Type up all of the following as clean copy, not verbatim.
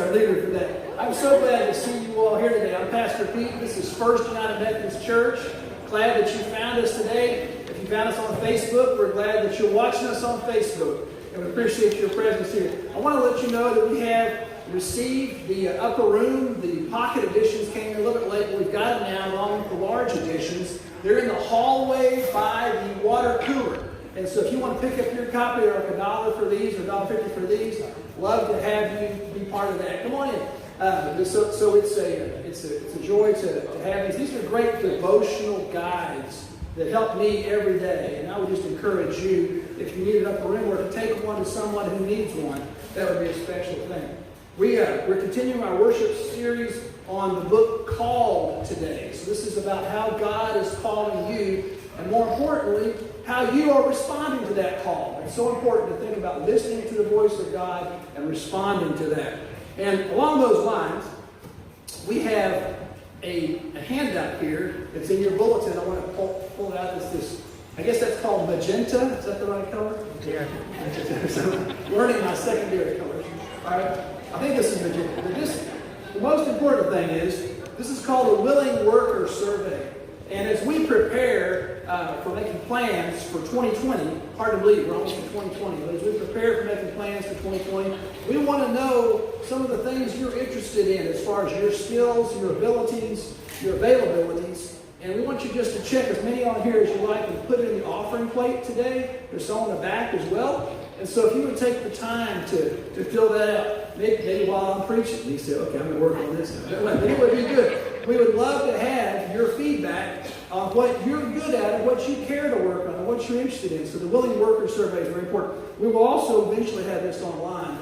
our leader for that. I'm so glad to see you all here today. I'm Pastor Pete. This is First United Methodist Church. Glad that you found us today. If you found us on Facebook, we're glad that you're watching us on Facebook. And we appreciate your presence here. I want to let you know that we have received the upper room. The pocket editions came in a little bit late, but we've got them now along with the large editions. They're in the hallway by the water cooler. And so if you want to pick up your copy, they're like $1 for these or $1.50 for these. Love to have you be part of that. Come on in. So it's a joy to have these. These are great devotional guides that help me every day. And I would just encourage you, if you need an upper room or to take one to someone who needs one, that would be a special thing. We're continuing our worship series on the book Called today. So this is about how God is calling you, and more importantly, how you are responding to that call. It's so important to think about listening to the voice of God and responding to that. And along those lines, we have a handout here that's in your bulletin. I want to pull it out. It's this, I guess that's called magenta. Is that the right color? Yeah. Learning my secondary colors. All right. I think this is magenta. But the most important thing is, this is called a Willing Worker Survey. And as we prepare for making plans for 2020, hard to believe we're almost in 2020, but as we prepare for making plans for 2020, we want to know some of the things you're interested in as far as your skills, your abilities, your availabilities. And we want you just to check as many on here as you like and put it in the offering plate today. There's some on the back as well. And so if you would take the time to fill that out, maybe while I'm preaching, you say, okay, I'm going to work on this now. But it would be good. We would love to have your feedback on what you're good at and what you care to work on and what you're interested in. So the Willing Worker Survey is very important. We will also eventually have this online.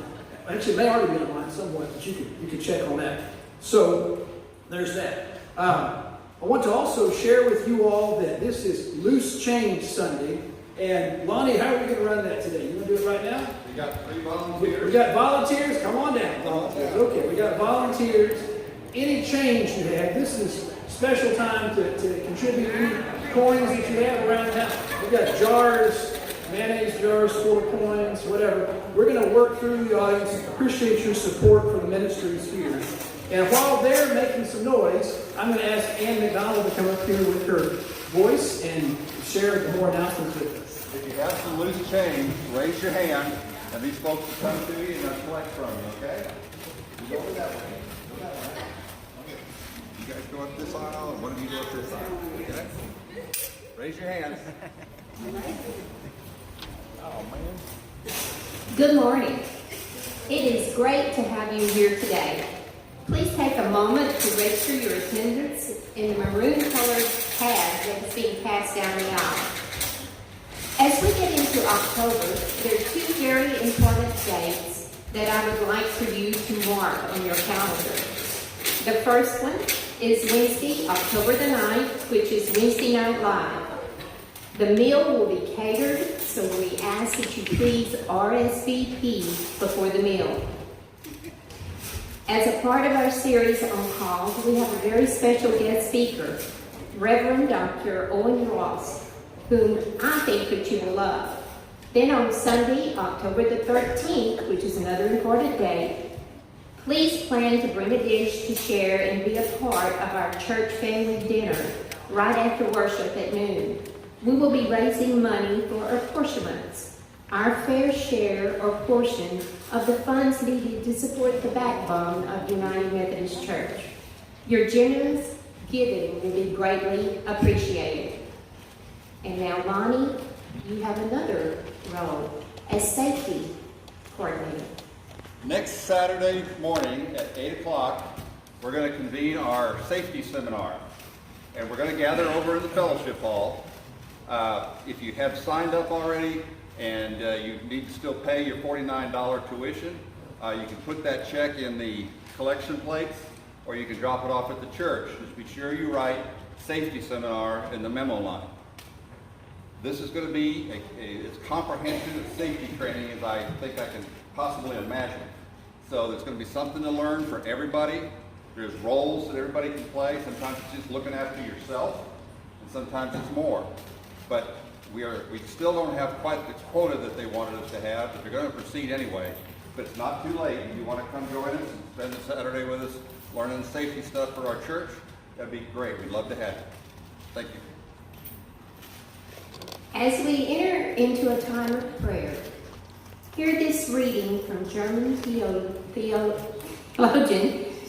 Actually, it may already be online somewhat, but you can check on that. So there's that. I want to also share with you all that this is Loose Change Sunday. And Lonnie, how are we going to run that today? You want to do it right now? We got 3 volunteers. We got volunteers? Come on down. Volunteers. Okay, we got volunteers. Any change you have, this is special time to contribute any coins that you have around the house. We got jars, mayonnaise jars full of coins, whatever. We're going to work through the audience. Appreciate your support for the ministries here. And while they're making some noise, I'm going to ask Ann McDonald to come up here with her voice and share the more announcements with us. If you have some loose change, raise your hand, and these folks will come to you and they'll collect from you, okay? You go over that way. Go that way. Okay. You guys go up this aisle, and one of you go up this aisle, okay? Raise your hands. Oh, man. Good morning. It is great to have you here today. Please take a moment to register your attendance in the maroon-colored pad that is being passed down the aisle. As we get into October, there are 2 very important dates that I would like for you to mark on your calendar. The first one is Wednesday, October the 9th, which is Wednesday Night Live. The meal will be catered, so we ask that you please RSVP before the meal. As a part of our series on calls, we have a very special guest speaker, Reverend Dr. Owen Ross, whom I think that you will love. Then on Sunday, October the 13th, which is another important day, please plan to bring a dish to share and be a part of our church family dinner right after worship at noon. We will be raising money for apportionments, our fair share or portion of the funds needed to support the backbone of United Methodist Church. Your generous giving will be greatly appreciated. And now, Lonnie, you have another role as safety coordinator. Next Saturday morning at 8 o'clock, we're going to convene our safety seminar. And we're going to gather over in the fellowship hall. If you have signed up already and you need to still pay your $49 tuition, you can put that check in the collection plates, or you can drop it off at the church. Just be sure you write safety seminar in the memo line. This is going to be as comprehensive safety training as I think I can possibly imagine. So there's going to be something to learn for everybody. There's roles that everybody can play. Sometimes it's just looking after yourself, and sometimes it's more. But we still don't have quite the quota that they wanted us to have, but they're going to proceed anyway. But it's not too late. If you want to come join us and spend the Saturday with us learning safety stuff for our church, that'd be great. We'd love to have you. Thank you. As we enter into a time of prayer, hear this reading from German theologian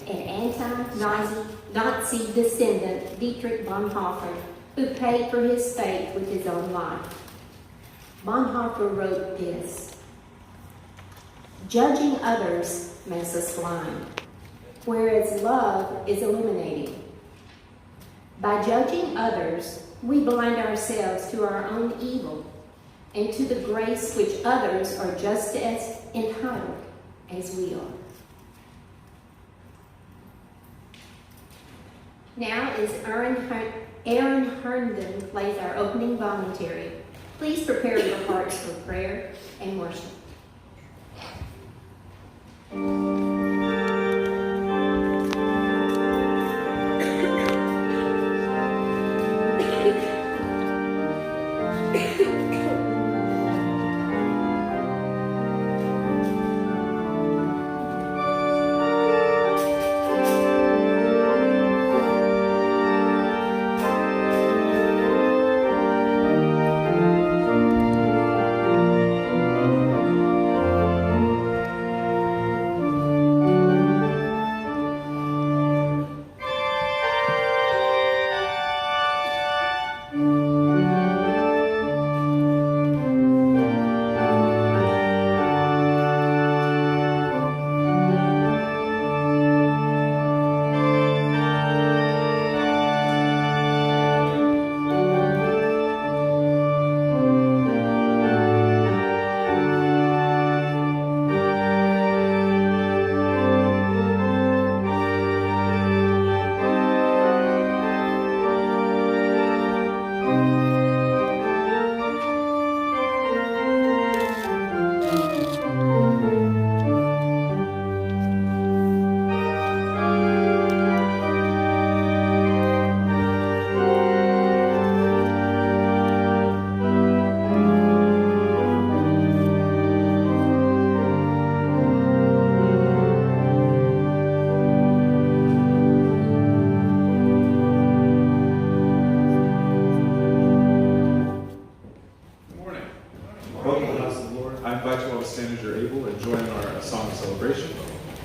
and anti-Nazi descendant Dietrich Bonhoeffer, who paid for his faith with his own life. Bonhoeffer wrote this: "Judging others makes us blind, whereas love is illuminating. By judging others, we blind ourselves to our own evil and to the grace which others are just as entitled as we are." Now, as Aaron Herndon plays our opening voluntary, please prepare your hearts for prayer and worship.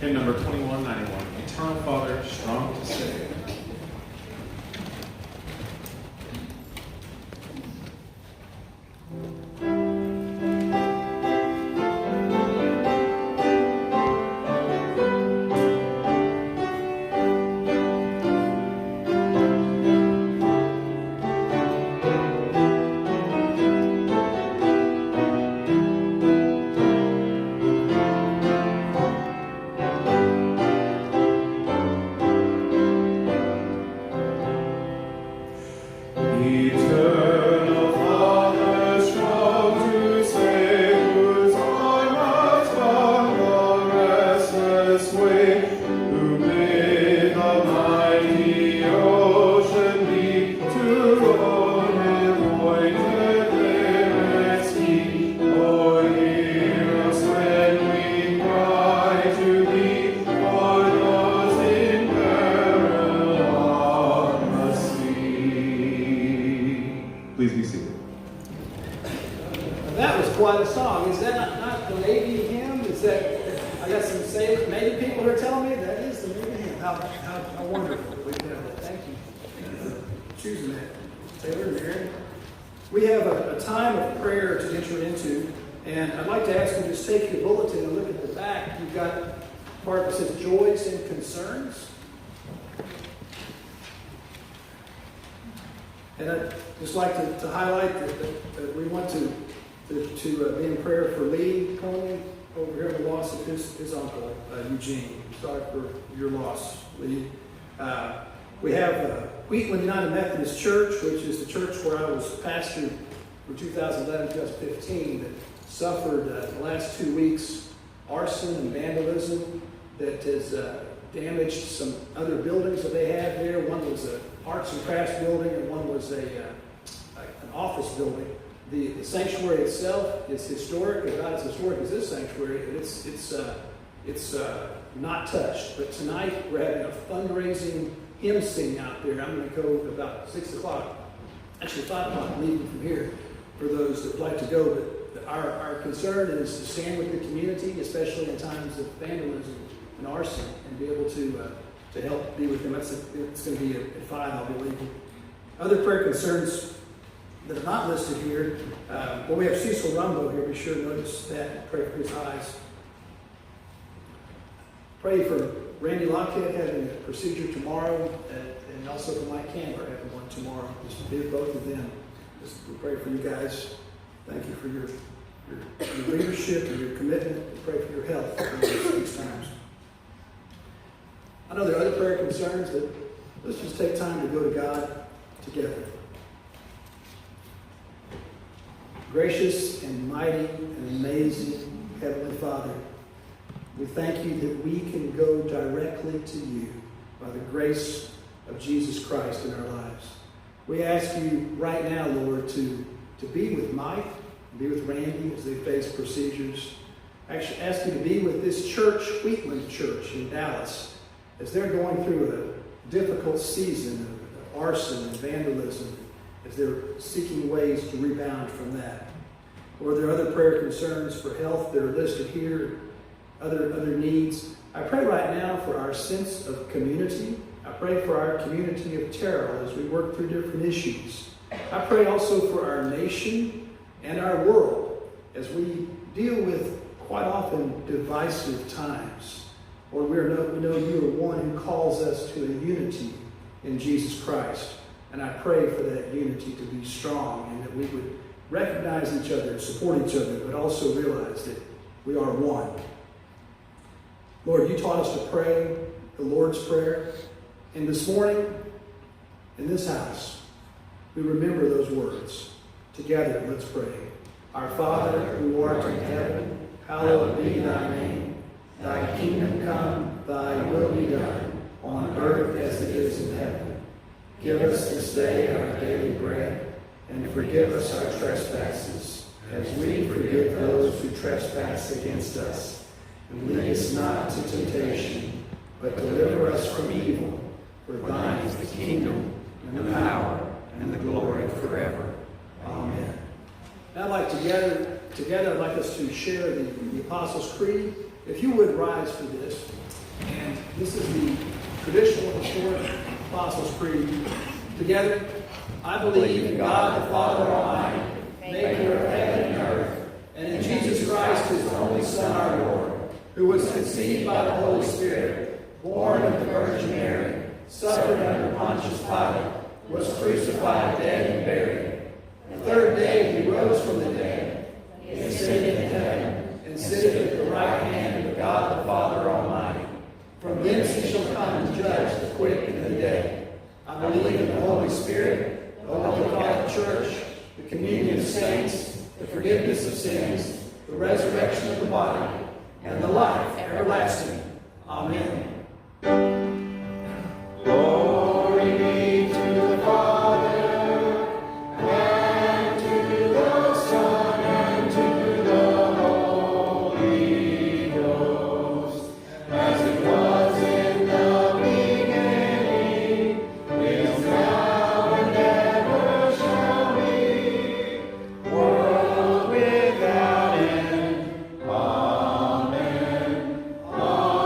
Hymn number 2191, Eternal Father, Strong to Save. Please be seated. That was quite a song. Is that not the Navy hymn? Is that, I got some Navy people who are telling me that is the Navy hymn. How wonderful. We have that. Thank you for choosing that. Taylor and Aaron. We have a time of prayer to enter into, and I'd like to ask you to just take your bulletin and look at the back. You've got a part that says joys and concerns. And I'd just like to highlight that we want to be in prayer for Lee Coney over here in the loss of his uncle, Eugene. Sorry for your loss, Lee. We have Wheatland United Methodist Church, which is the church where I was pastor from 2011 to 2015, that suffered the last 2 weeks arson and vandalism that has damaged some other buildings that they had there. One was a arts and crafts building, and one was an office building The sanctuary itself is historic, and not as historic as this sanctuary, and it's not touched. But tonight we're having a fundraising hymn sing out there. I'm going to go about 6 o'clock, actually 5 o'clock, leaving from here for those that would like to go. But our concern is to stand with the community, especially in times of vandalism and arson, and be able to help be with them. It's going to be at 5, I'll be leaving. Other prayer concerns that are not listed here. Well, we have Cecil Rumbo here. Be sure to notice that and pray for his eyes. Pray for Randy Lockhead having a procedure tomorrow, and also for Mike Campbell having one tomorrow. Just be with both of them. Just pray for you guys. Thank you for your leadership and your commitment. And pray for your health during these times. I know there are other prayer concerns, but let's just take time to go to God together. Gracious and mighty and amazing Heavenly Father, we thank you that we can go directly to you by the grace of Jesus Christ in our lives. We ask you right now, Lord, to be with Mike, be with Randy as they face procedures. Actually, ask you to be with this church, Wheatland Church in Dallas, as they're going through a difficult season of arson and vandalism, as they're seeking ways to rebound from that. Or there are other prayer concerns for health that are listed here, other needs. I pray right now for our sense of community. I pray for our community of Terrell as we work through different issues. I pray also for our nation and our world as we deal with quite often divisive times. Lord, we know you are one who calls us to a unity in Jesus Christ. And I pray for that unity to be strong and that we would recognize each other and support each other, but also realize that we are one. Lord, you taught us to pray the Lord's Prayer. And this morning, in this house, we remember those words. Together, let's pray. Our Father, who art in heaven, hallowed be thy name. Thy kingdom come, thy will be done, on earth as it is in heaven. Give us this day our daily bread, and forgive us our trespasses, as we forgive those who trespass against us. And lead us not into temptation, but deliver us from evil. For thine is the kingdom, and the power, and the glory forever. Amen. Now I'd like together, I'd like us to share the Apostles' Creed. If you would rise for this. And this is the traditional historic Apostles' Creed. Together, I believe in God the Father Almighty, maker of heaven and earth, and in Jesus Christ, his only Son, our Lord, who was conceived by the Holy Spirit, born of the Virgin Mary, suffered under Pontius Pilate, was crucified, dead, and buried. The third day he rose from the dead. He ascended into heaven, and sitteth at the right hand of God the Father Almighty. From thence he shall come to judge the quick and the dead. I believe in the Holy Spirit, the Holy Catholic Church, the communion of saints, the forgiveness of sins, the resurrection of the body, and the life everlasting. Amen. Glory be to the Father, and to the Son, and to the Holy Ghost, as it was in the beginning, is now, and ever shall be, world without end. Amen. Amen.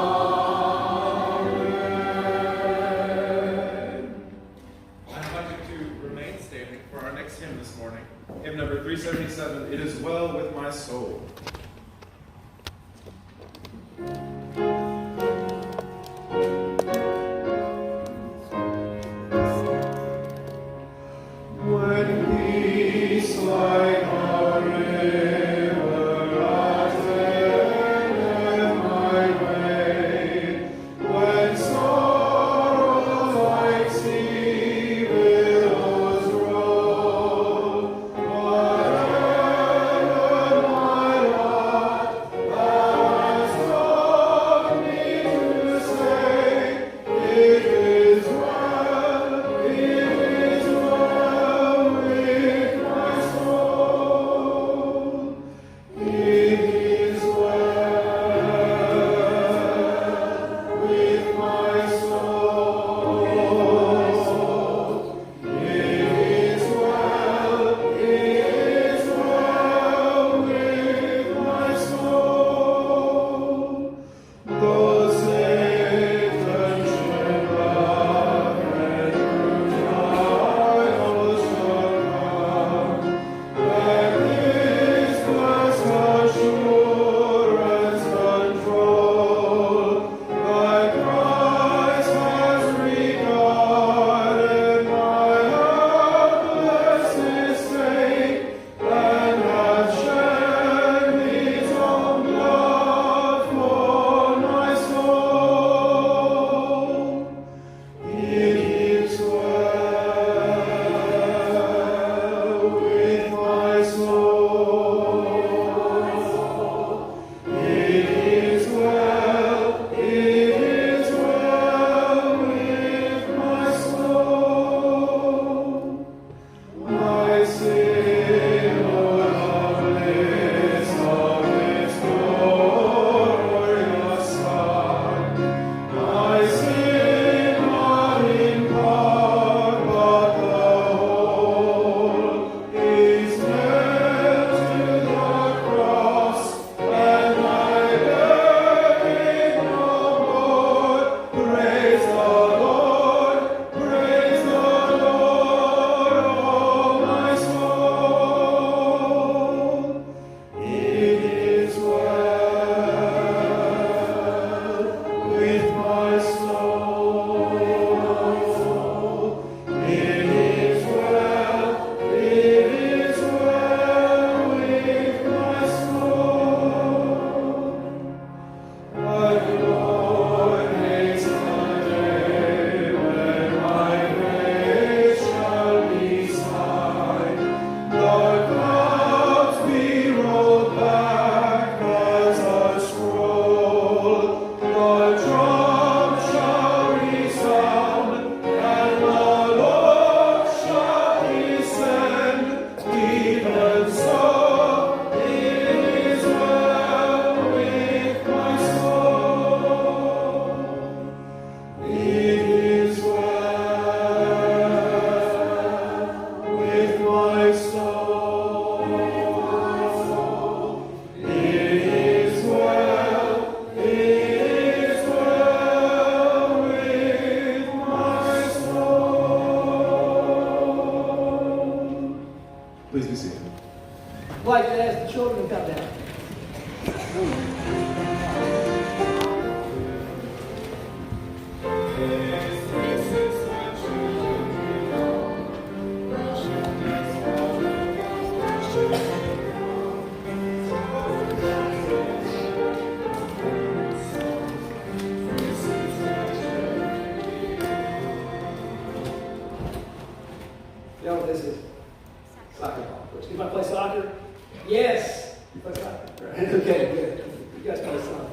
Okay, good. You guys play soccer.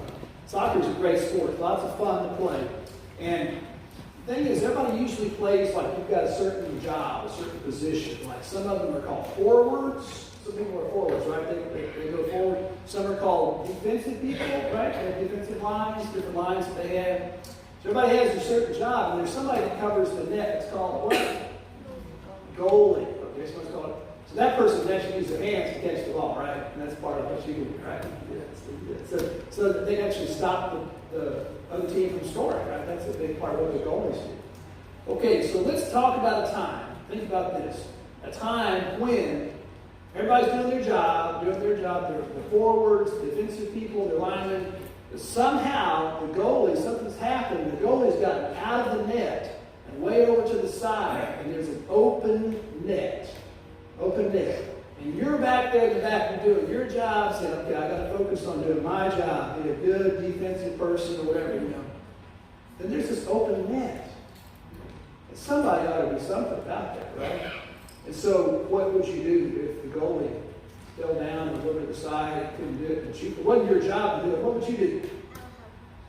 Soccer is a great sport. Lots of fun to play. And the thing is, everybody usually plays like you've got a certain job, a certain position. Like some of them are called forwards. Some people are forwards, right? They go forward. Some are called defensive people, right? They have defensive lines, different lines that they have. So everybody has a certain job, and there's somebody that covers the net. It's called what? Goalie. Okay, so it's called. So that person actually uses their hands to catch the ball, right? And that's part of what you do, right? So that they actually stop the other team from scoring, right? That's a big part of what the goalies do. Okay, so let's talk about a time. Think about this. A time when everybody's doing their job, they're forwards, defensive people, they're linemen. But somehow, the goalie, something's happened. The goalie's gotten out of the net and way over to the side, and there's an open net. Open net. And you're back there in the back, you're doing your job, saying, okay, I got to focus on doing my job, be a good defensive person or whatever, Then there's this open net. And somebody ought to do something about that, right? And so what would you do if the goalie fell down and over to the side, couldn't do it, and shoot? It wasn't your job to do it. What would you do?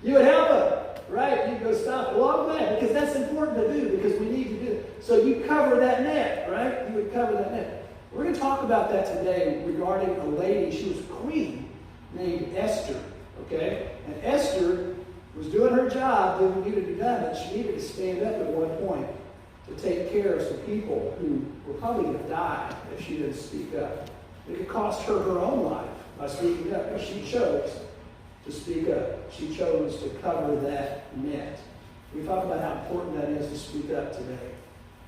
You would help him, right? You'd go stop it. Well, I'm glad, because that's important to do, because we need to do it. So you cover that net, right? You would cover that net. We're going to talk about that today regarding a lady. She was a queen named Esther, okay? And Esther was doing her job, doing what needed to be done, but she needed to stand up at one point to take care of some people who were probably going to die if she didn't speak up. It could cost her her own life by speaking up, but she chose to speak up. She chose to cover that net. We talk about how important that is to speak up today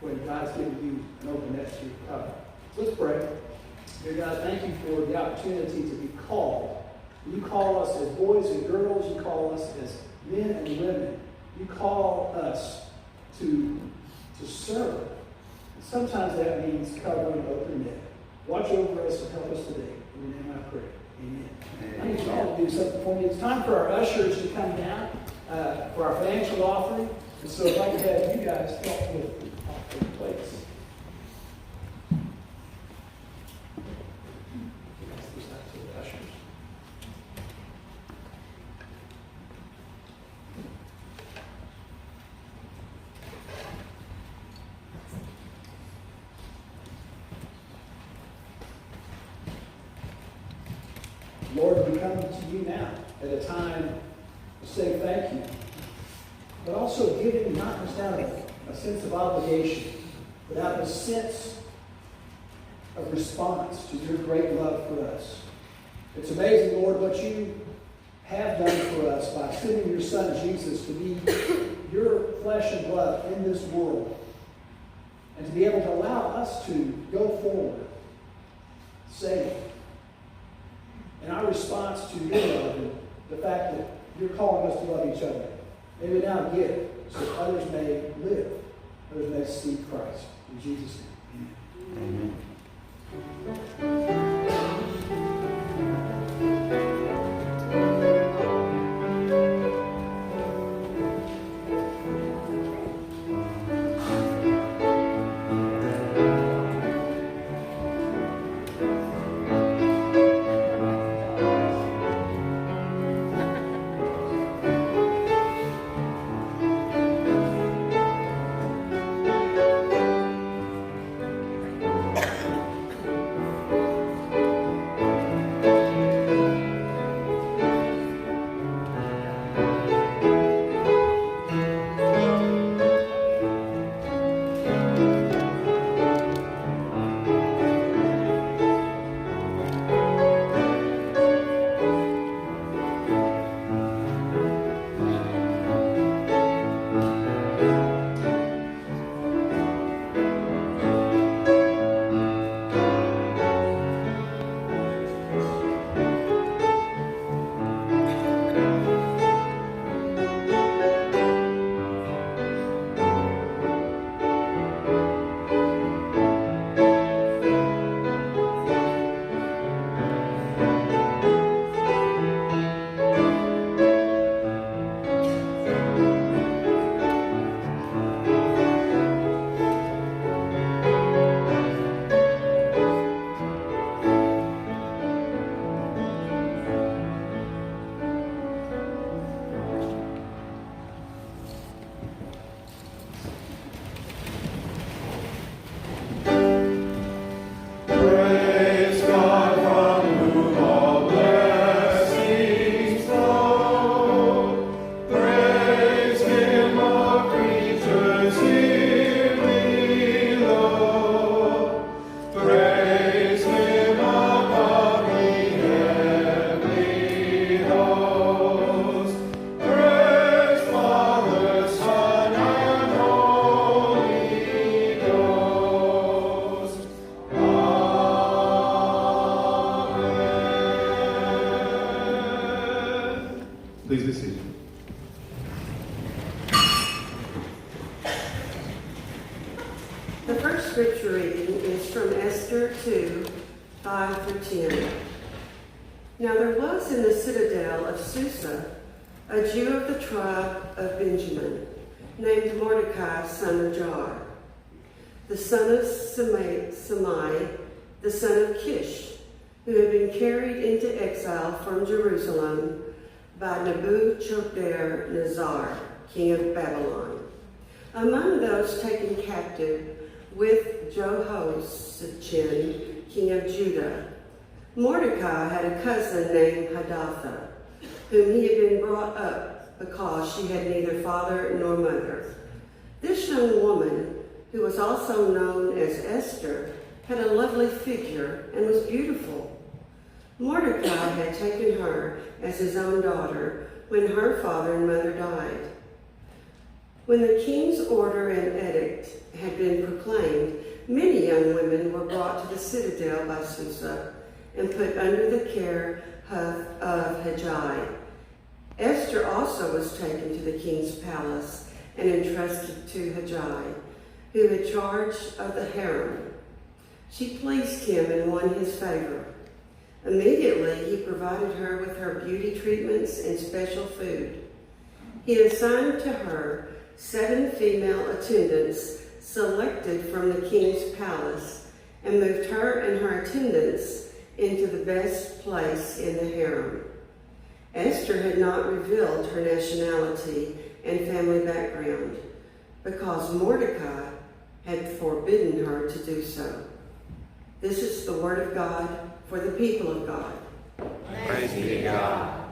when God's given you an open net to cover. Let's pray. Dear God, thank you for the opportunity to be called. You call us as boys and girls. You call us as men and women. You call us to serve. And sometimes that means covering an open net. Watch over us and help us today. In your name I pray. Amen. I need you all to do something for me. It's time for our ushers to come down for our financial offering. And so if I could have you guys help with the offering plates. Lord, we come to you now at a time to say thank you, but also giving not just out of a sense of obligation, but out of a sense of response to your great love for us. It's amazing, Lord, what you have done for us by sending your Son Jesus to be your flesh and blood in this world, and to be able to allow us to go forward, saved. And our response to your love and the fact that you're calling us to love each other. May we now give so others may live, others may see Christ. In Jesus' name, amen. Amen. Please be seated. The first scripture reading is from Esther 2, 5 through 10. Now there was in the citadel of Susa a Jew of the tribe of Benjamin, named Mordecai, son of Jar, the son of Samai, the son of Kish, who had been carried into exile from Jerusalem by Nebuchadnezzar, king of Babylon. Among those taken captive with Jehoiachin, king of Judah, Mordecai had a cousin named Hadassah, whom he had been brought up because she had neither father nor mother. This young woman, who was also known as Esther, had a lovely figure and was beautiful. Mordecai had taken her as his own daughter when her father and mother died. When the king's order and edict had been proclaimed, many young women were brought to the citadel by Susa and put under the care of Haggai. Esther also was taken to the king's palace and entrusted to Haggai, who had charge of the harem. She pleased him and won his favor. Immediately, he provided her with her beauty treatments and special food. He assigned to her 7 female attendants selected from the king's palace and moved her and her attendants into the best place in the harem. Esther had not revealed her nationality and family background because Mordecai had forbidden her to do so. This is the word of God for the people of God. Praise be to God.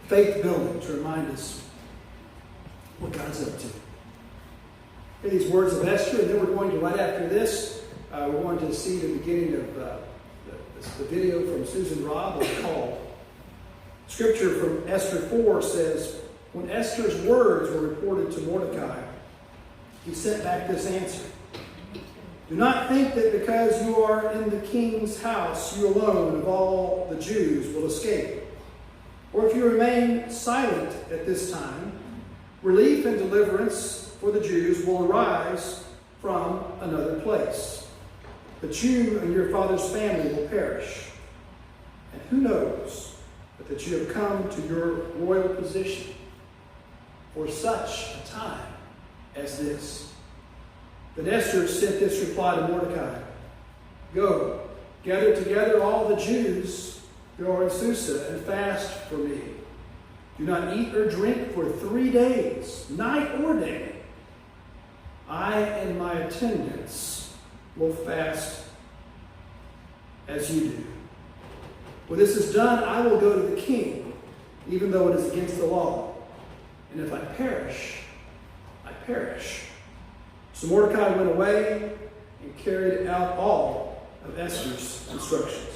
faith building to remind us what God's up to. Hear these words of Esther, and then we're going to, right after this, we're going to see the beginning of the video from Susan Robb on Call. Scripture from Esther 4 says, when Esther's words were reported to Mordecai, he sent back this answer. Do not think that because you are in the king's house, you alone of all the Jews will escape. Or if you remain silent at this time, relief and deliverance for the Jews will arise from another place. But you and your father's family will perish. And who knows but that you have come to your royal position for such a time as this. Then Esther sent this reply to Mordecai. Go, gather together all the Jews who are in Susa and fast for me. Do not eat or drink for 3 days, night or day. I and my attendants will fast as you do. When this is done, I will go to the king, even though it is against the law. And if I perish, I perish. So Mordecai went away and carried out all of Esther's instructions.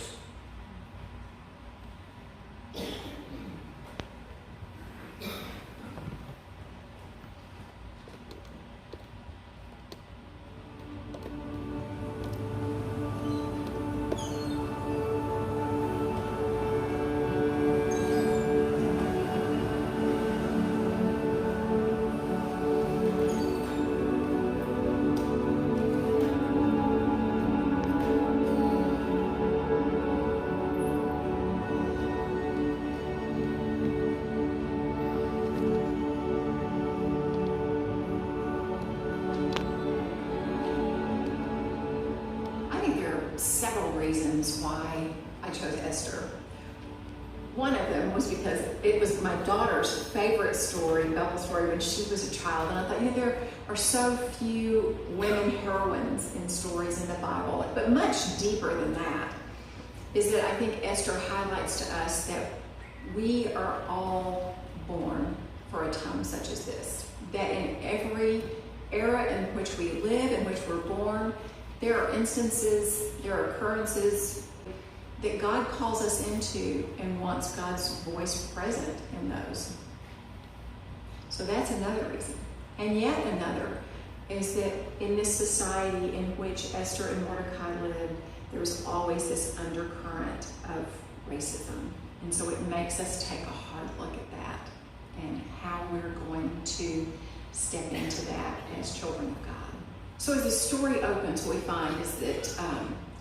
Several reasons why I chose Esther. One of them was because it was my daughter's favorite story, Bible story, when she was a child. And I thought, there are so few women heroines in stories in the Bible. But much deeper than that is that I think Esther highlights to us that we are all born for a time such as this. That in every era in which we live, in which we're born, there are instances, there are occurrences that God calls us into and wants God's voice present in those. So that's another reason. And yet another is that in this society in which Esther and Mordecai lived, there was always this undercurrent of racism. And so it makes us take a hard look at that and how we're going to step into that as children of God. So as the story opens, what we find is that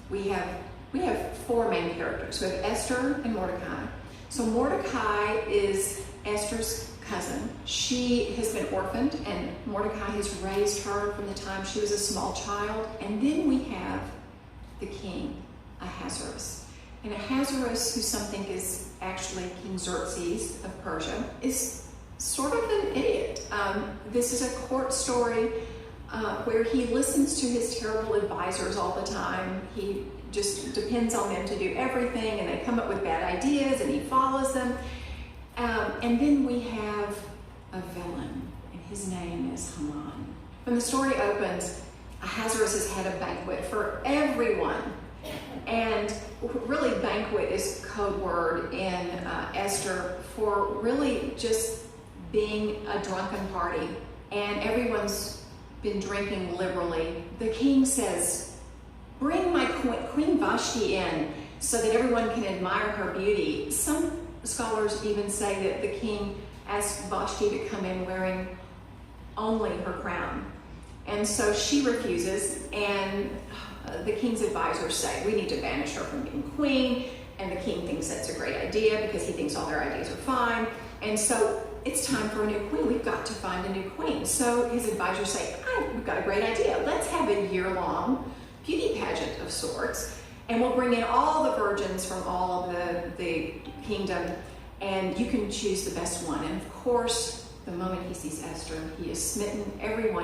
we have four main characters. We have Esther and Mordecai. So Mordecai is Esther's cousin. She has been orphaned, and Mordecai has raised her from the time she was a small child. And then we have the king, Ahasuerus. And Ahasuerus, who some think is actually King Xerxes of Persia, is sort of an idiot. This is a court story where he listens to his terrible advisors all the time. He just depends on them to do everything, and they come up with bad ideas, and he follows them. And then we have a villain, and his name is Haman. When the story opens, Ahasuerus has had a banquet for everyone. And really, banquet is code word in Esther for really just being a drunken party. And everyone's been drinking liberally. The king says, bring my Queen Vashti in so that everyone can admire her beauty. Some scholars even say that the king asked Vashti to come in wearing only her crown. And so she refuses, and the king's advisors say, we need to banish her from being queen. And the king thinks that's a great idea because he thinks all their ideas are fine. And so it's time for a new queen. We've got to find a new queen. So his advisors say, we've got a great idea. Let's have a year-long beauty pageant of sorts, and we'll bring in all the virgins from all of the kingdom, and you can choose the best one. And of course, the moment he sees Esther, he is smitten.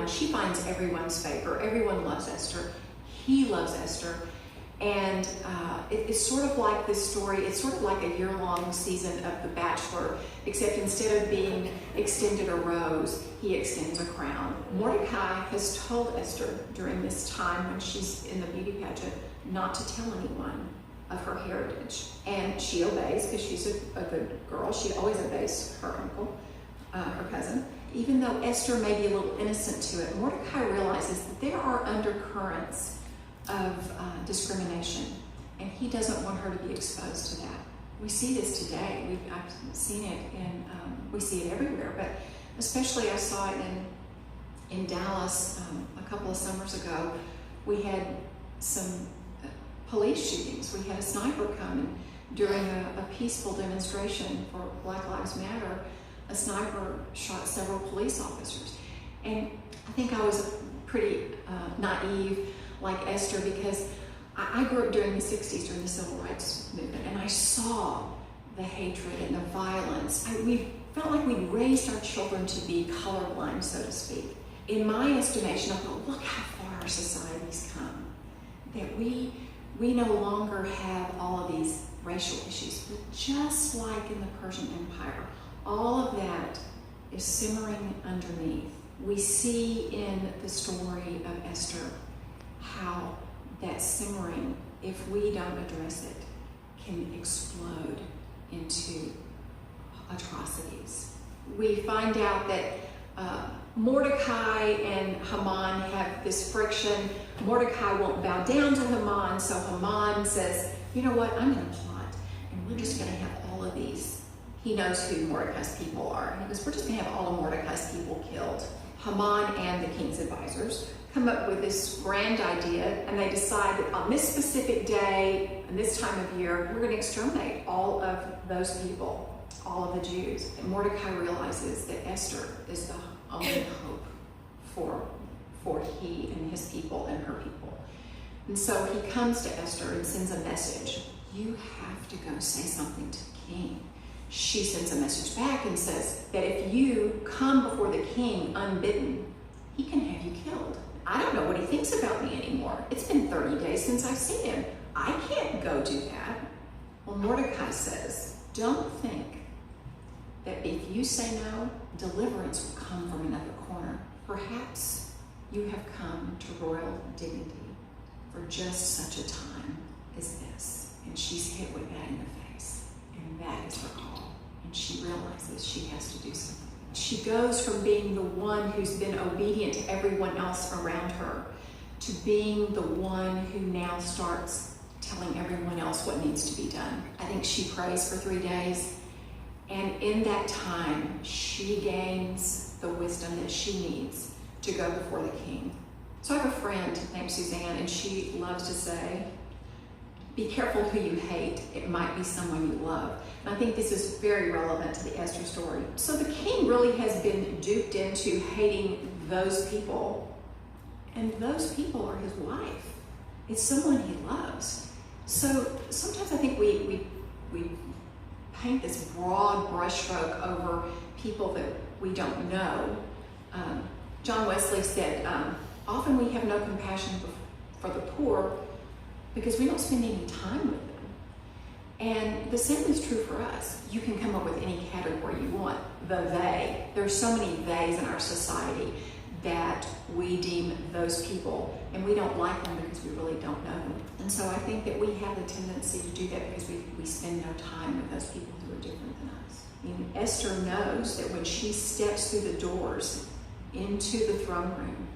She finds everyone's favor. Everyone loves Esther. He loves Esther. And it's sort of like this story, it's sort of like a year-long season of The Bachelor, except instead of being extended a rose, he extends a crown. Mordecai has told Esther during this time when she's in the beauty pageant not to tell anyone of her heritage. And she obeys because she's a good girl. She always obeys her uncle, her cousin. Even though Esther may be a little innocent to it, Mordecai realizes that there are undercurrents of discrimination, and he doesn't want her to be exposed to that. We see this today. I've seen it we see it everywhere, but especially I saw it in Dallas a couple of summers ago. We had some police shootings. We had a sniper come during a peaceful demonstration for Black Lives Matter. A sniper shot several police officers. And I think I was pretty naive like Esther, because I grew up during the 60s, during the Civil Rights Movement, and I saw the hatred and the violence. We felt like we raised our children to be colorblind, so to speak. In my estimation, I thought, look how far our society's come. That we no longer have all of these racial issues, but just like in the Persian Empire, all of that is simmering underneath. We see in the story of Esther how that simmering, if we don't address it, can explode into atrocities. We find out that Mordecai and Haman have this friction. Mordecai won't bow down to Haman, so Haman says, you know what, I'm going to plot, and we're just going to have all of these. He knows who Mordecai's people are. And he goes, we're just going to have all of Mordecai's people killed. Haman and the king's advisors come up with this grand idea, and they decide that on this specific day and this time of year, we're going to exterminate all of those people, all of the Jews. And Mordecai realizes that Esther is the only hope for he and his people and her people. And so he comes to Esther and sends a message. You have to go say something to the king. She sends a message back and says that if you come before the king unbidden, he can have you killed. I don't know what he thinks about me anymore. It's been 30 days since I've seen him. I can't go do that. Well, Mordecai says, don't think that if you say no, deliverance will come from another corner. Perhaps you have come to royal dignity for just such a time as this. And she's hit with that in the face. And that is her call. And she realizes she has to do something. She goes from being the one who's been obedient to everyone else around her to being the one who now starts telling everyone else what needs to be done. I think she prays for 3 days, and in that time, she gains the wisdom that she needs to go before the king. So I have a friend named Suzanne, and she loves to say, be careful who you hate. It might be someone you love. And I think this is very relevant to the Esther story. So the king really has been duped into hating those people. And those people are his wife. It's someone he loves. So sometimes I think we paint this broad brushstroke over people that we don't know. John Wesley said, often we have no compassion for the poor because we don't spend any time with them. And the same is true for us. You can come up with any category you want. The they. There's so many theys in our society that we deem those people, and we don't like them because we really don't know them. And so I think that we have the tendency to do that because we spend no time with those people who are different than us. I mean, Esther knows that when she steps through the doors into the throne room,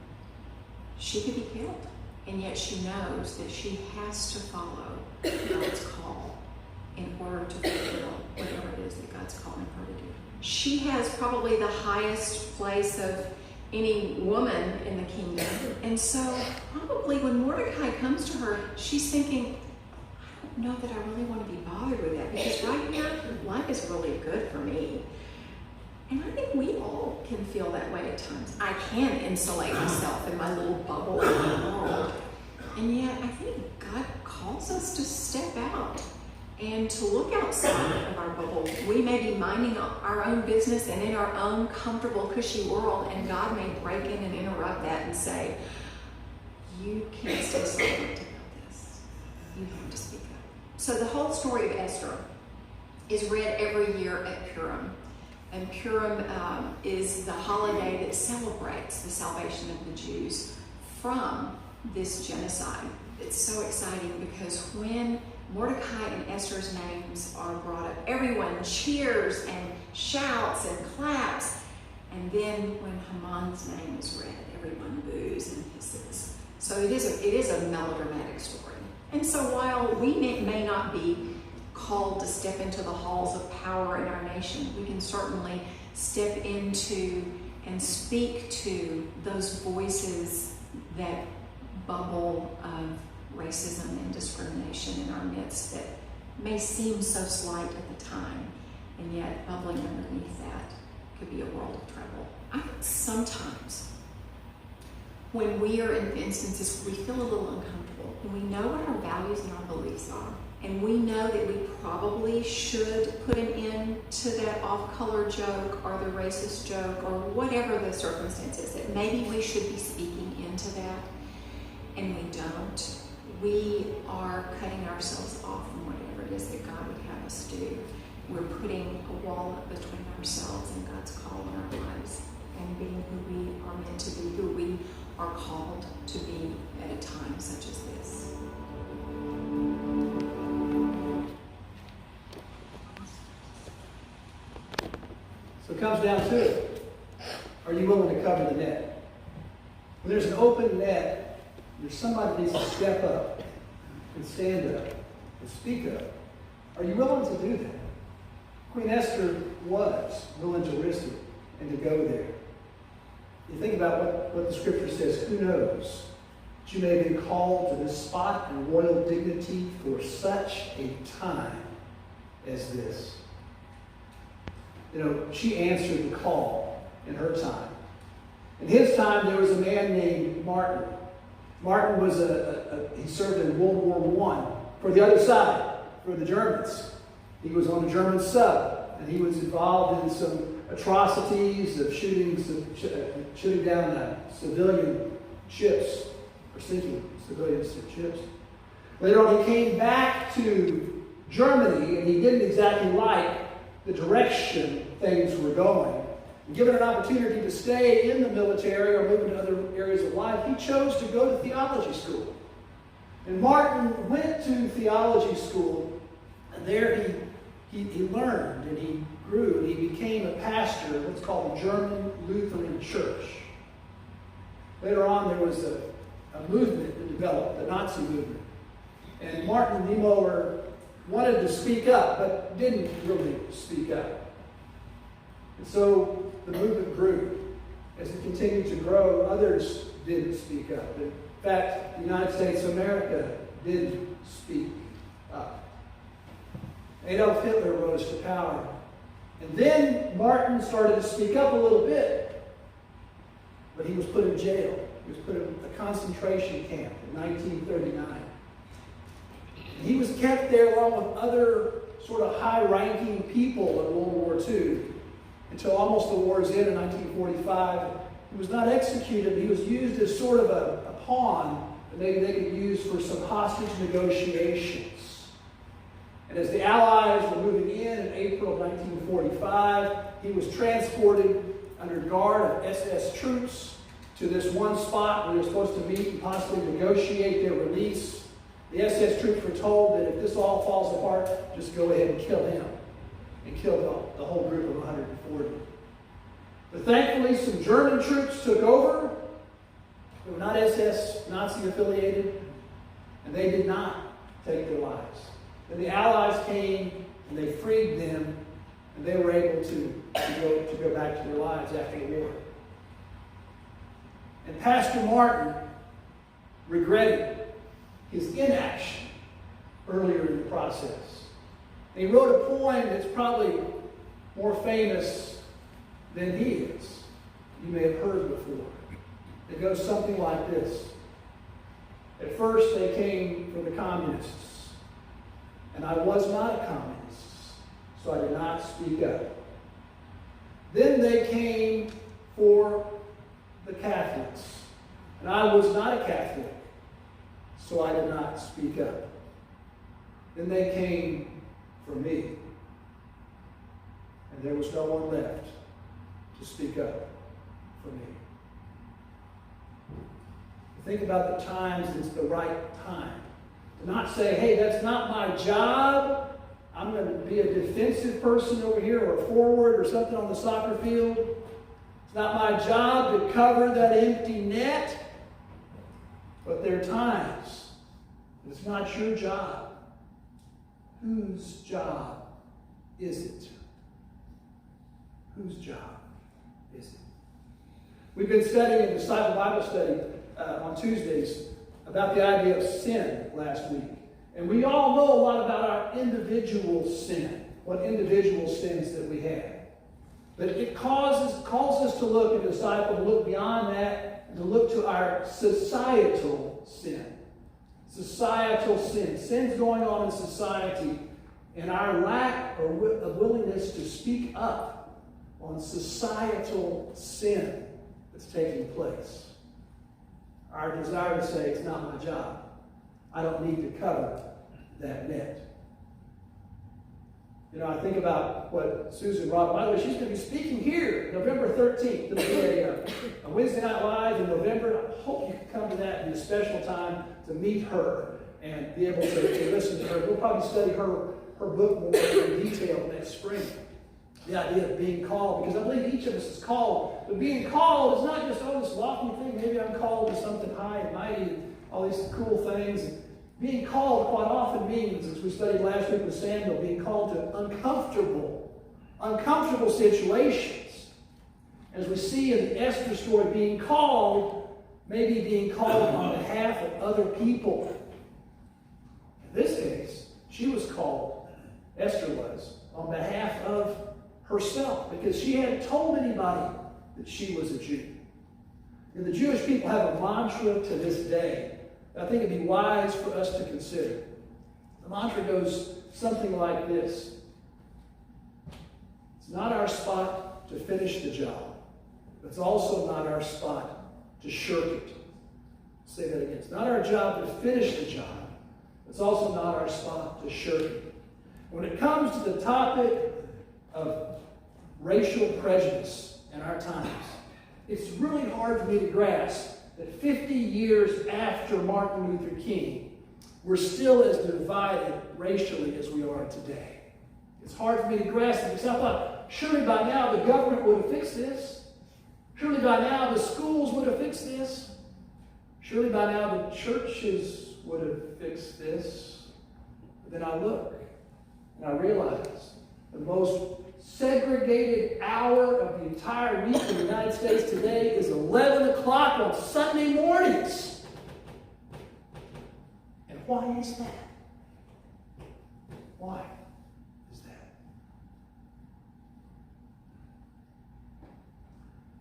she could be killed. And yet she knows that she has to follow God's call in order to fulfill whatever it is that God's calling her to do. She has probably the highest place of any woman in the kingdom. And so probably when Mordecai comes to her, she's thinking, I don't know that I really want to be bothered with that, because right here, life is really good for me. And I think we all can feel that way at times. I can insulate myself in my little bubble in the world. And yet I think God calls us to step out and to look outside of our bubble. We may be minding our own business and in our own comfortable, cushy world, and God may break in and interrupt that and say, you can't stay silent about this. you have to speak up. So the whole story of Esther is read every year at Purim. And Purim is the holiday that celebrates the salvation of the Jews from this genocide. It's so exciting because when Mordecai and Esther's names are brought up, everyone cheers and shouts and claps. And then when Haman's name is read, everyone boos and hisses. So it is a melodramatic story. And so while we may not be called to step into the halls of power in our nation, we can certainly step into and speak to those voices that bubble of racism and discrimination in our midst that may seem so slight at the time, and yet bubbling underneath that could be a world of trouble. I think sometimes when we are in instances we feel a little uncomfortable, and we know what our values and our beliefs are, and we know that we probably should put an end to that off-color joke or the racist joke or whatever the circumstance is, that maybe we should be speaking into that, and we don't. We are cutting ourselves off from whatever it is that God would have us do. We're putting a wall up between ourselves and God's call in our lives and being who we are meant to be, who we are called to be at a time such as this. So it comes down to it. Are you willing to cover the net? When there's an open net, there's somebody that needs to step up and stand up and speak up. Are you willing to do that? Queen Esther was willing to risk it and to go there. You think about what the scripture says. Who knows? That you may have been called to this spot and royal dignity for such a time as this. You know, she answered the call in her time. In his time, there was a man named Martin. Martin was he served in World War I for the other side, for the Germans. He was on a German sub, and he was involved in some atrocities of shooting down civilian ships, or sinking civilian ships. Later on, he came back to Germany, and he didn't exactly like the direction things were going. And given an opportunity to stay in the military or move into other areas of life, he chose to go to theology school. And Martin went to theology school, and there he learned and he grew and he became a pastor of what's called the German Lutheran Church. Later on, there was a movement that developed, the Nazi movement. And Martin Niemöller wanted to speak up, but didn't really speak up. And so the movement grew. As it continued to grow, others didn't speak up. In fact, the United States of America did speak up. Adolf Hitler rose to power. And then Martin started to speak up a little bit. But he was put in jail. He was put in a concentration camp in 1939. And he was kept there along with other sort of high-ranking people in World War II until almost the war's end in 1945. He was not executed. He was used as sort of a pawn that maybe they could use for some hostage negotiations. And as the Allies were moving in April of 1945, he was transported under guard of SS troops to this one spot where they were supposed to meet and possibly negotiate their release. The SS troops were told that if this all falls apart, just go ahead and kill him. And kill the whole group of 140. But thankfully, some German troops took over. They were not SS, Nazi affiliated, and they did not take their lives. Then the Allies came and they freed them, and they were able to go back to their lives after the war. And Pastor Martin regretted his inaction earlier in the process. And he wrote a poem that's probably more famous than he is. You may have heard before. It goes something like this. At first they came for the communists, and I was not a communist, so I did not speak up. Then they came for the Catholics, and I was not a Catholic, so I did not speak up. Then they came for me. And there was no one left to speak up for me. Think about the times it's the right time. To not say, hey, that's not my job. I'm going to be a defensive person over here or a forward or something on the soccer field. It's not my job to cover that empty net. But there are times it's not your job. Whose job is it? Whose job is it? We've been studying a disciple Bible study on Tuesdays about the idea of sin last week. And we all know a lot about our individual sin, what individual sins that we have. But it calls us to look, a disciple, to look beyond that and to look to our societal sin. Societal sin. Sins going on in society and our lack of willingness to speak up on societal sin that's taking place. Our desire to say, it's not my job. I don't need to cover that net. You know, I think about what Susan Robb, by the way, she's going to be speaking here November 13th. It'll be a Wednesday Night Live in November. I hope you can come to that and be a special time to meet her and be able to listen to her. We'll probably study her book more in detail next spring. The idea of being called, because I believe each of us is called. But being called is not just, this lofty thing. Maybe I'm called to something high and mighty and all these cool things. Being called quite often means, as we studied last week with Samuel, being called to uncomfortable situations. As we see in the Esther story, being called, maybe being called on behalf of other people. In this case, she was called, Esther was, on behalf of herself, because she hadn't told anybody that she was a Jew. And the Jewish people have a mantra to this day that I think it'd be wise for us to consider. The mantra goes something like this. It's not our spot to finish the job, but it's also not our spot to shirk it. I'll say that again. It's not our job to finish the job. It's also not our spot to shirk it. When it comes to the topic of racial prejudice in our times, it's really hard for me to grasp that 50 years after Martin Luther King, we're still as divided racially as we are today. It's hard for me to grasp it because I thought, surely by now the government would have fixed this. Surely by now the schools would have fixed this. Surely by now the churches would have fixed this. But then I look and I realize the most segregated hour of the entire week in the United States today is 11 o'clock on Sunday mornings. And why is that? Why is that?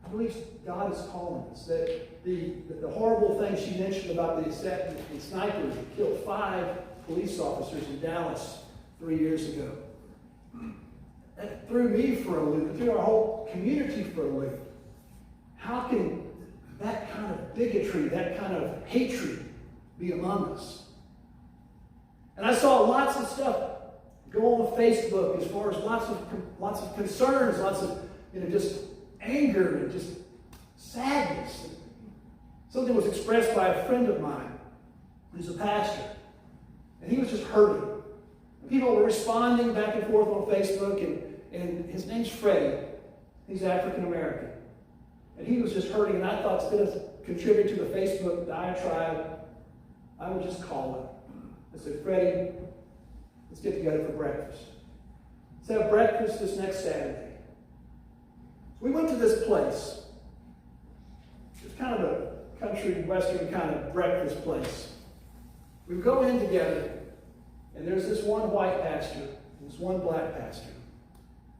I believe God is calling us. That the horrible thing she mentioned about the snipers that killed 5 police officers in Dallas 3 years ago. That threw me for a loop. It threw our whole community for a loop. How can that kind of bigotry, that kind of hatred be among us? And I saw lots of stuff go on Facebook as far as lots of concerns, lots of just anger and just sadness. Something was expressed by a friend of mine who's a pastor, and he was just hurting. People were responding back and forth on Facebook, and his name's Freddie. He's African American. And he was just hurting, and I thought instead of contributing to the Facebook diatribe, I would just call him. I said, Freddie, let's get together for breakfast. Let's have breakfast this next Saturday. So we went to this place. It's kind of a country western kind of breakfast place. We go in together, and there's this one white pastor and this one black pastor.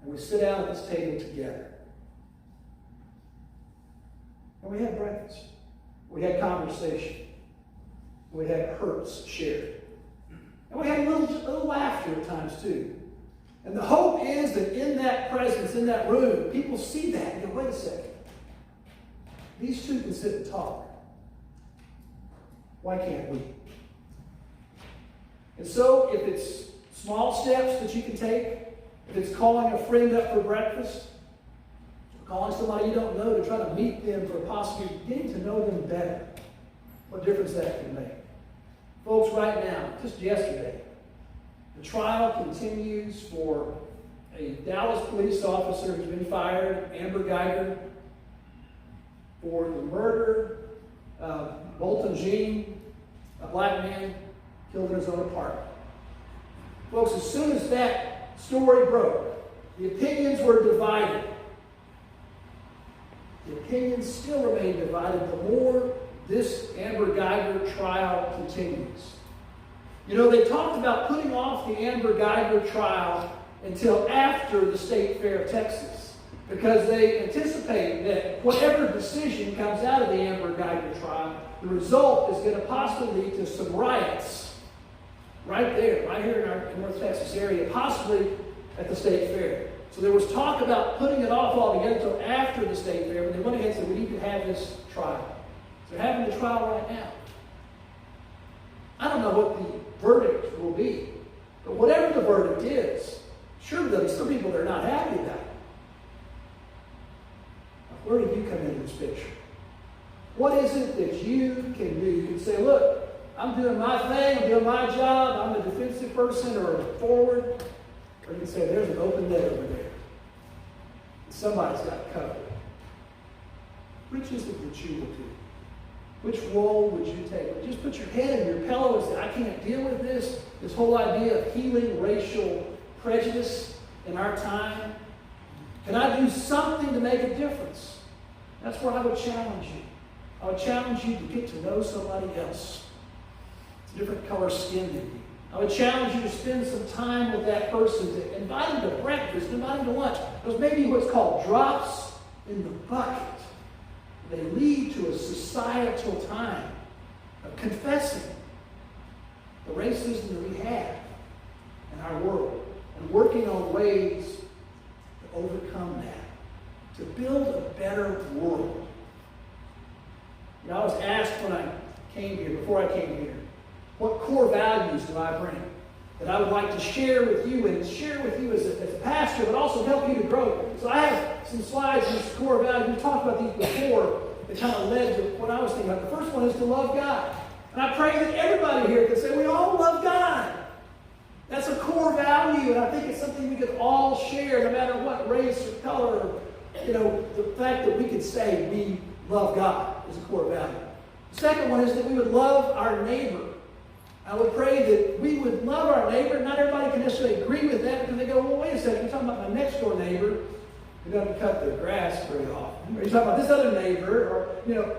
And we sit down at this table together. And we had breakfast. We had conversation. We had hurts shared. And we had a little laughter at times too. And the hope is that in that presence, in that room, people see that and go, wait a second. These two can sit and talk. Why can't we? And so if it's Small steps that you can take. If it's calling a friend up for breakfast, calling somebody you don't know to try to meet them for possibly getting to know them better. What difference that can make. Folks, right now, just yesterday, the trial continues for a Dallas police officer who's been fired, Amber Geiger, for the murder of Bolton Jean, a black man killed in his own apartment. Folks, as soon as that story broke, the opinions were divided. The opinions still remain divided the more this Amber Geiger trial continues. You know, they talked about putting off the Amber Geiger trial until after the State Fair of Texas, because they anticipate that whatever decision comes out of the Amber Geiger trial, the result is going to possibly lead to some riots right there, right here in our North Texas area, possibly at the State Fair. So there was talk about putting it off altogether until after the State Fair, but they went ahead and said, we need to have this trial. So they're having the trial right now. I don't know what the verdict will be, but whatever the verdict is, surely there'll be some people that are not happy about it. Now, where do you come into this picture? What is it that you can do? You can say, look, I'm doing my thing, I'm doing my job, I'm a defensive person or a forward. Or you can say, there's an open net over there. Somebody's got it covered. Which is it that you will do? Which role would you take? Would you just put your head in your pillow and say, I can't deal with this whole idea of healing racial prejudice in our time? Can I do something to make a difference? That's where I would challenge you. I would challenge you to get to know somebody else. It's a different color skin than you. I would challenge you to spend some time with that person, to invite them to breakfast, invite them to lunch. Those may be what's called drops in the bucket. They lead to a societal time of confessing the racism that we have in our world and working on ways to overcome that, to build a better world. You know, I was asked when I came here, before I came here, what core values do I bring that I would like to share with you and share with you as a pastor, but also help you to grow? So I have some slides in this core values. We talked about these before. That kind of led to what I was thinking about. The first one is to love God. And I pray that everybody here can say we all love God. That's a core value, and I think it's something we could all share, no matter what race or color. Or, you know, the fact that we could say we love God is a core value. The second one is that we would love our neighbor. I would pray that we would love our neighbor. Not everybody can necessarily agree with that because they go, well, wait a second, you're talking about my next door neighbor who doesn't cut their grass very often. Or you're talking about this other neighbor, or, you know,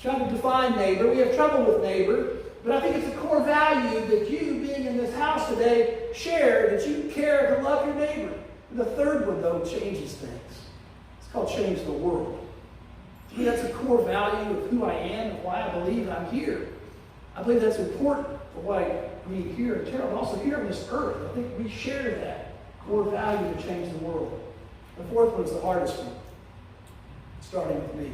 trying to define neighbor. We have trouble with neighbor, but I think it's a core value that you, being in this house today, share, that you care to love your neighbor. And the third one, though, changes things. It's called change the world. To me, that's a core value of who I am and why I believe I'm here. I believe that's important for what I need here in Terrell, but also here on this earth. I think we share that core value to change the world. The fourth one is the hardest one, starting with me.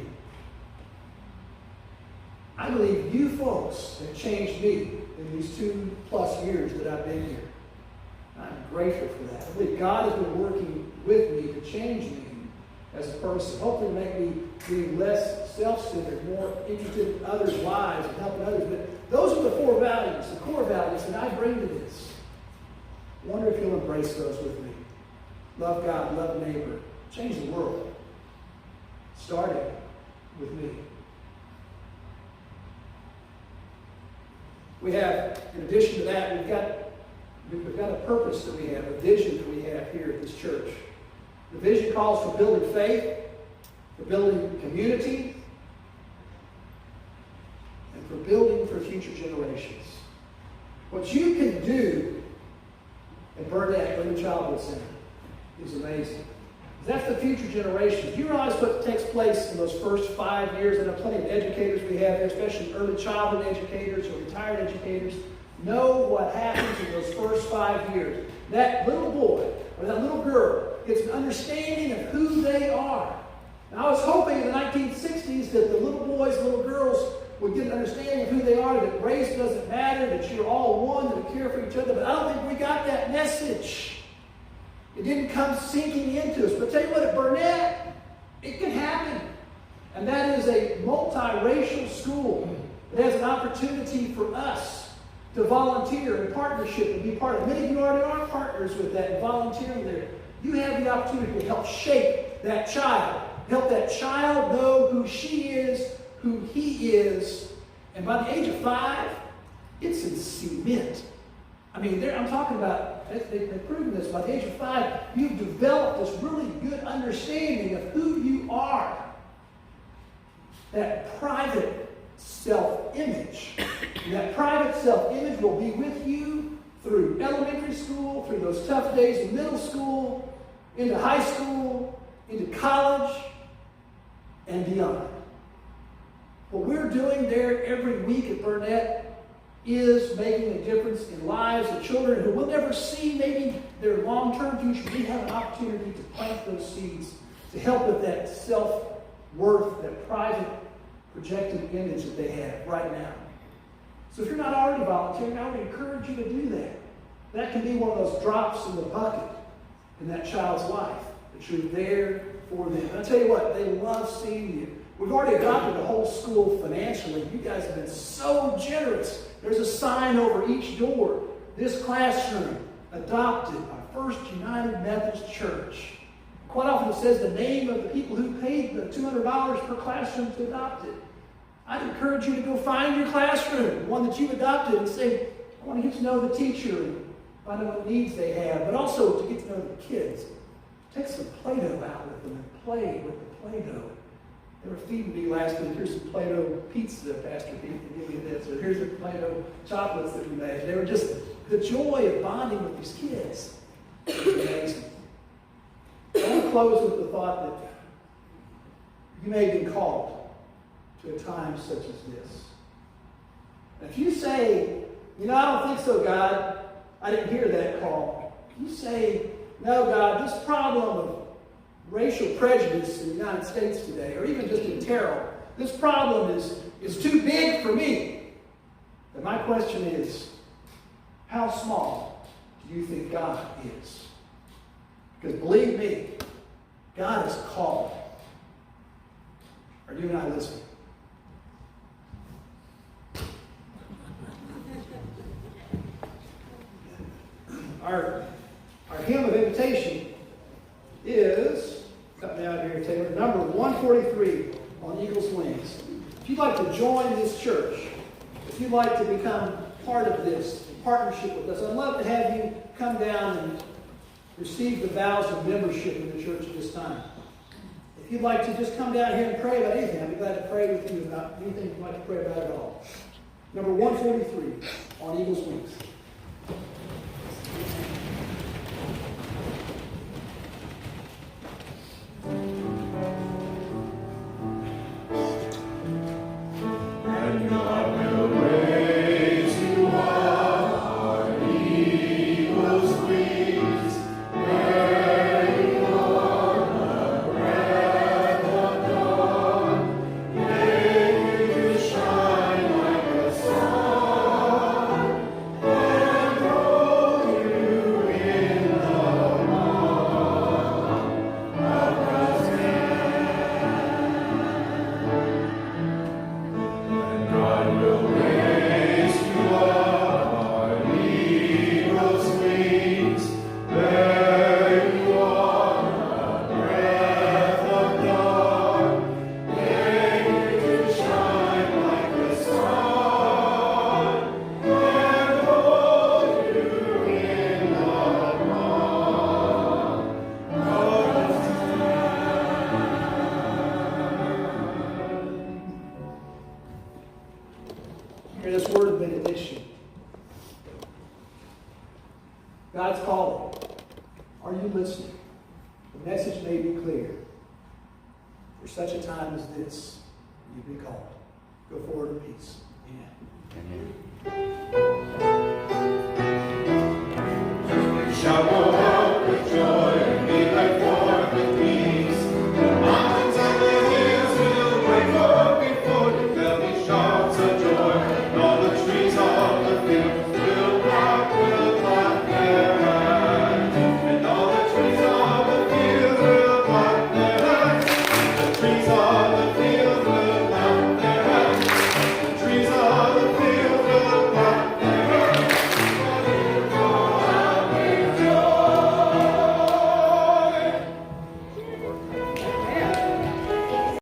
I believe you folks have changed me in these 2+ years that I've been here. I'm grateful for that. I believe God has been working with me to change me as a person, hopefully make me be less self-centered, more interested in others' lives and helping others. But those are the 4 values, the core values that I bring to this. I wonder if you'll embrace those with me. Love God, love neighbor, change the world. Starting with me. We have, in addition to that, we've got a purpose that we have, a vision that we have here at this church. The vision calls for building faith, for building community, and for building for future generations. What you can do at Burnett Women's Childhood Center is amazing. That's the future generations. You realize what takes place in those first 5 years? I know plenty of educators we have here, especially early childhood educators or retired educators, know what happens in those first 5 years. That little boy or that little girl gets an understanding of who they are. And I was hoping in the 1960s that the little boys and little girls would get an understanding of who they are, that that race doesn't matter, that you're all one, that we care for each other. But I don't think we got that message. It didn't come sinking into us. But tell you what, at Burnett, it can happen. And that is a multiracial school. It has an opportunity for us to volunteer in partnership and be part of. Many of you already are partners with that and volunteering there. You have the opportunity to help shape that child. Help that child know who she is, who he is. And by the age of 5, it's in cement. I mean, I'm talking about, they've proven this. By the age of 5, you've developed this really good understanding of who you are. That private self-image. That private self-image will be with you through elementary school, through those tough days in middle school, into high school, into college, and beyond. What we're doing there every week at Burnett is making a difference in lives of children who will never see maybe their long-term future. We have an opportunity to plant those seeds to help with that self-worth, that private projected image that they have right now. So if you're not already volunteering, I would encourage you to do that. That can be one of those drops in the bucket in that child's life, that you're there for them. And I tell you what, they love seeing you. We've already adopted the whole school financially. You guys have been so generous. There's a sign over each door. This classroom adopted by First United Methodist Church. Quite often it says the name of the people who paid the $200 per classroom to adopt it. I'd encourage you to go find your classroom, one that you've adopted, and say, I want to get to know the teacher and find out what needs they have, but also to get to know the kids. Take some Play-Doh out with them and play with the Play-Doh. They were feeding me last week. Here's some Play-Doh pizza, Pastor Pete, give me this. Or here's the Play-Doh chocolates that we made. They were just the joy of bonding with these kids. It's amazing. I want to close with the thought that you may have been called to a time such as this. And if you say, I don't think so, God, I didn't hear that call. If you say, no, God, this problem of racial prejudice in the United States today, or even just in Terrell, this problem is too big for me. Then my question is, how small do you think God is? Because believe me, God is called. Are you and I listening? Our hymn of invitation is, cut me out here, Taylor, number 143 on Eagle's Wings. If you'd like to join this church, if you'd like to become part of this partnership with us, I'd love to have you come down and receive the vows of membership in the church at this time. If you'd like to just come down here and pray about anything, I'd be glad to pray with you about anything you'd like to pray about at all. Number 143 on Eagle's Wings. Hear this word of benediction. God's calling. Are you listening? The message may be clear. For such a time as this, you've been called. Go forward in peace.